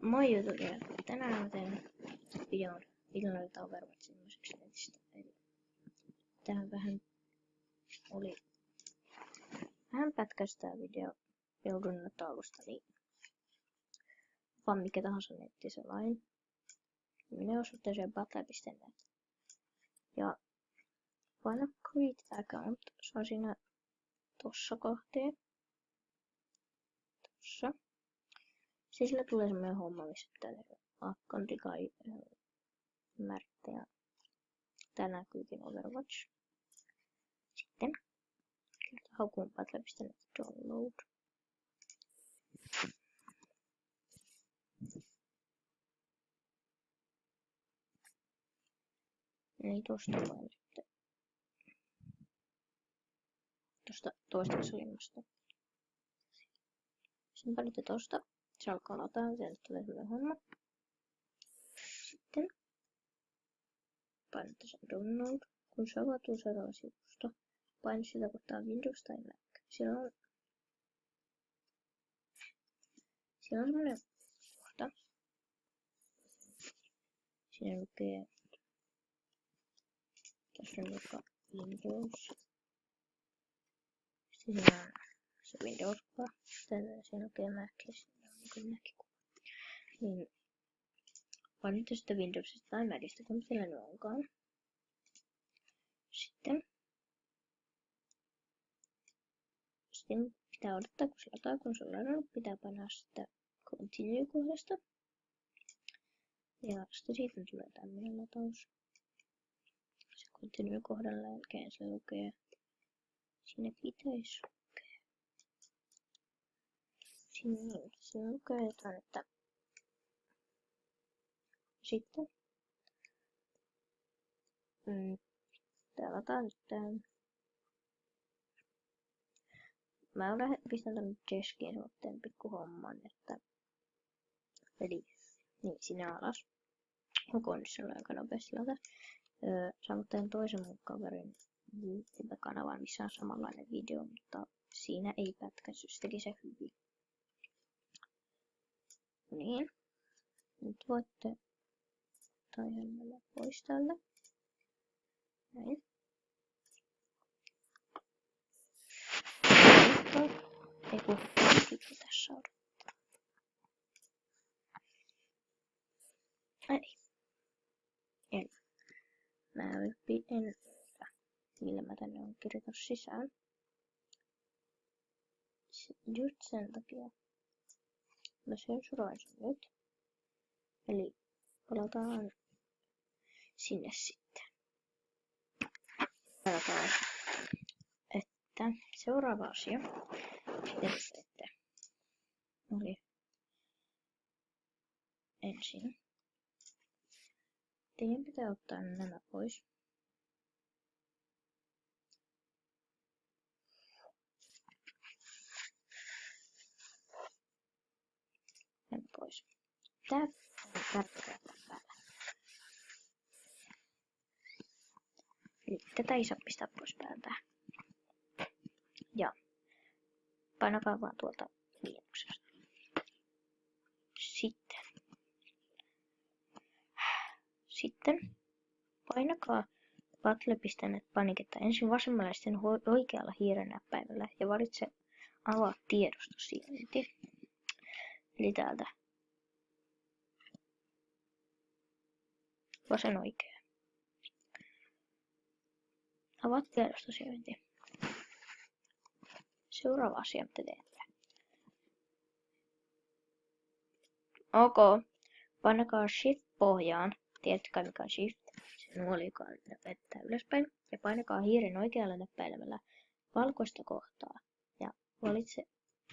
Moi YouTubea! Tänään mä teen videon Ignored Overwatchin musiikista. Eli tähän oli vähän pätkästä video joudun taulusta, niin vaan mikä tahansa nettiselain. Minä osoitteeseen battle.net. Ja paina create account, se on siinä tossa kohteen. Tossa. Siis sillä tulee semmoinen homma, missä pitää accounti kai määrittää. Tää näkyykin Overwatch. Sitten hakuun battle.net download. Eli tosta vain sitten. Tosta toista linnasta. Sitten panitte tosta. Se alkaa lataa, sieltä tulee semmoinen homma. Sitten painatte sen download. Kun se avautuu seuraava sivusto, paina sitä kohtaa Windows tai Mac. Siellä on semmoinen kohta. Siinä lukee tässä on vaikka Windows. Sitten siinä on se Windows-kuva. Siinä lukee Mac ja siinä on Mac-kuva. Niin painatte sitä Windowsista tai Macista, kun siellä nyt onkaan. Sitten pitää odottaa, kun se lataa, kun se on ladannut, pitää painaa sitä Continue-kohdasta. Ja sitten siitä tulee tämmöinen lataus. Se Continue-kohdan jälkeen se lukee, siinä pitäisi lukea. Siinä lukee jotain, että sitten tää lataa nyt tän. Mä pistän tänne Jeskiin semmoitteen pikku homman, että eli niin sinä alas. Kondisiolla aika nopeasti lataa. Samoin toisen mun kaverin YouTube-kanavan, missä on samanlainen video, mutta siinä ei pätkäsy, se teki se hyvin. Niin. Nyt voitte ottaa ihan nämä pois täältä. Näin. Ei kun sitten tässä odottaa. Eli mä pidän millä mä tänne on kirjoittanut sisään. Just sen takia mä sensuroin sen nyt. Eli palataan sinne sitten. Palataan, että seuraava asia. Että oli ensin. Teidän pitää ottaa nämä pois. Nämä pois. Tää on tärkeää päällä. Eli tätä ei saa pistää pois päältä. Ja painakaa vaan tuolta Linuxesta. Sitten painakaa battle.net paniketta ensin vasemmalla ja sitten oikealla hiiren näppäimellä ja valitse avaa tiedostosijainti. Eli täältä vasen oikea. Avaa tiedostosijainti. Seuraava asia, mitä teette. Ok. Painakaa Shift pohjaan. Tiedätkö mikä on Shift? Se nuolikaan näppäittää ylöspäin. Ja painakaa hiiren oikealla näppäilemällä valkoista kohtaa. Ja valitse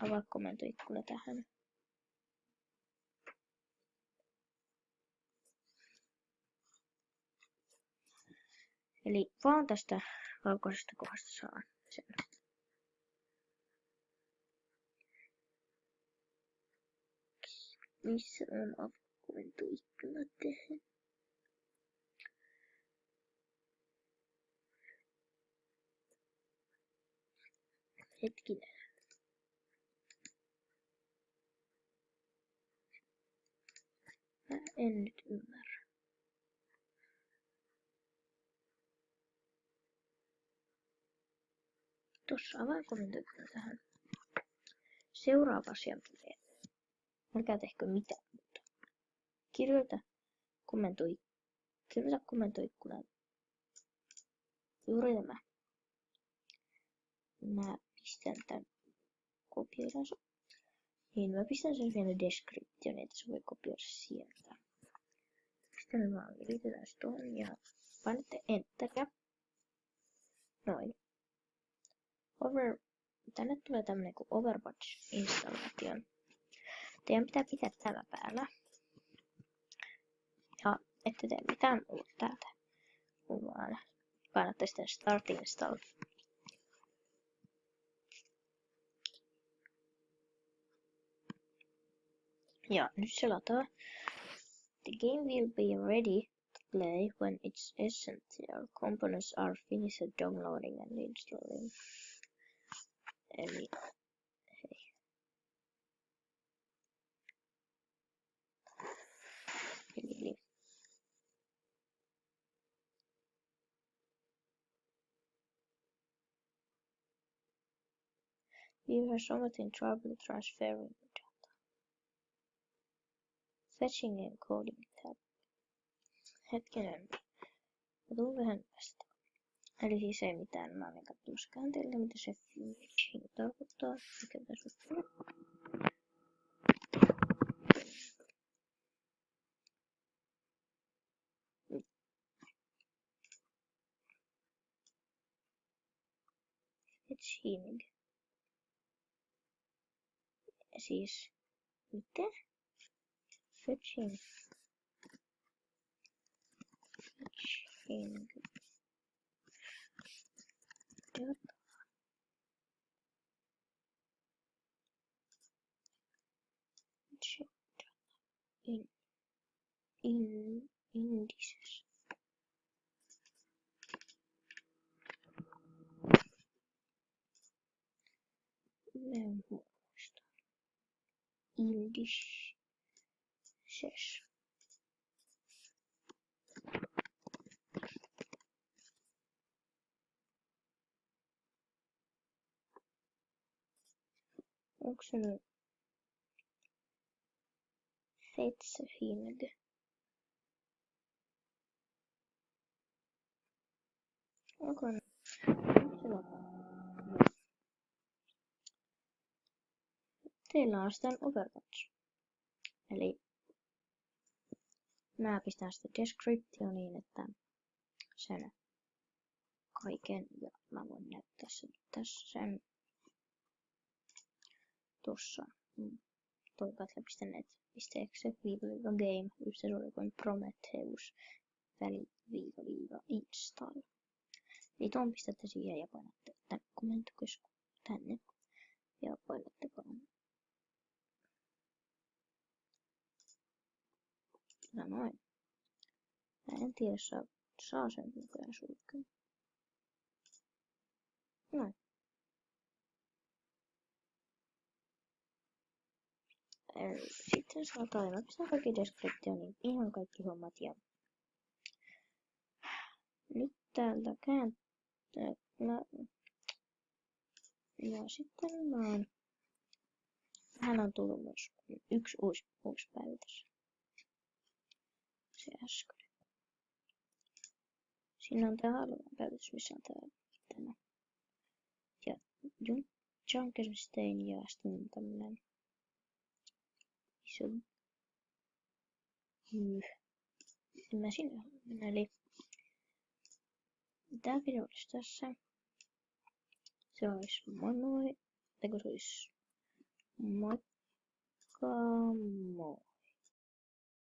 avaa komentoikkuna tähän. Eli vaan tästä valkoisesta kohdasta saan sen. Missä on komentoikkuna tähän? Hetkinen. Mä en nyt ymmärrä. Tossa avain kommentoikaa tähän. Seuraava asia tulee. Älkää tehkö mitään muuta. Kirjoita komentoikkunaan. Juuri tämä. Mä pistän tän kopioidaan se. Niin mä pistän sen vielä description, että se voi kopioida sieltä. Sitten vaan liitetään se tuohon ja painatte enteriä. Noin. Tänne tulee tämmönen kuin Overwatch installation. Teidän pitää pitää tämä päällä. Ja ette tee mitään muuta täältä. Vaan painatte sitten Start Install. Ja nyt se lataa. The game will be ready to play when its essential components are finished downloading and installing. Eli hei. Eli. You have somewhat in trouble transferring data. Fetching and coding tab. Hetkinen. Mä tuun vähän tästä. Eli siis ei mitään. Mä olen katsomassa käänteellä, mitä se fetching tarkoittaa. Mikä tässä on? Fetching. Siis, mitä? Fetching. Fetching. Data. Fetching data. Indices. Mä en muista. Indices. Onko se nyt fetching? Onko se teillä on sitten Overwatch. Eli mä pistän sitä descriptioniin, että sen kaiken ja mä voin näyttää sen tässä sen tossa toikat.net.exe/game yhtäsuorakoin Prometheus _install. Eli tuon pistätte siihen ja painatte tänne komentokeskus tänne ja painatte vaan. No noin. Mä en tiedä, saa sen nykyään sulkea. Noin. Sitten saa mä pistän kaikki descriptioniin, ihan kaikki hommat ja nyt täältä kääntää. Ja sitten tähän on tullut myös yksi uusi päivitys. Se äsken. Siinä on tää haluan päivitys, missä on tämä. Ja Junkenstein ja sitten tämmönen iso en mä sinne halua mennä. Eli tää video olisi tässä. Se olisi moi. Eikö se olisi moikka moi.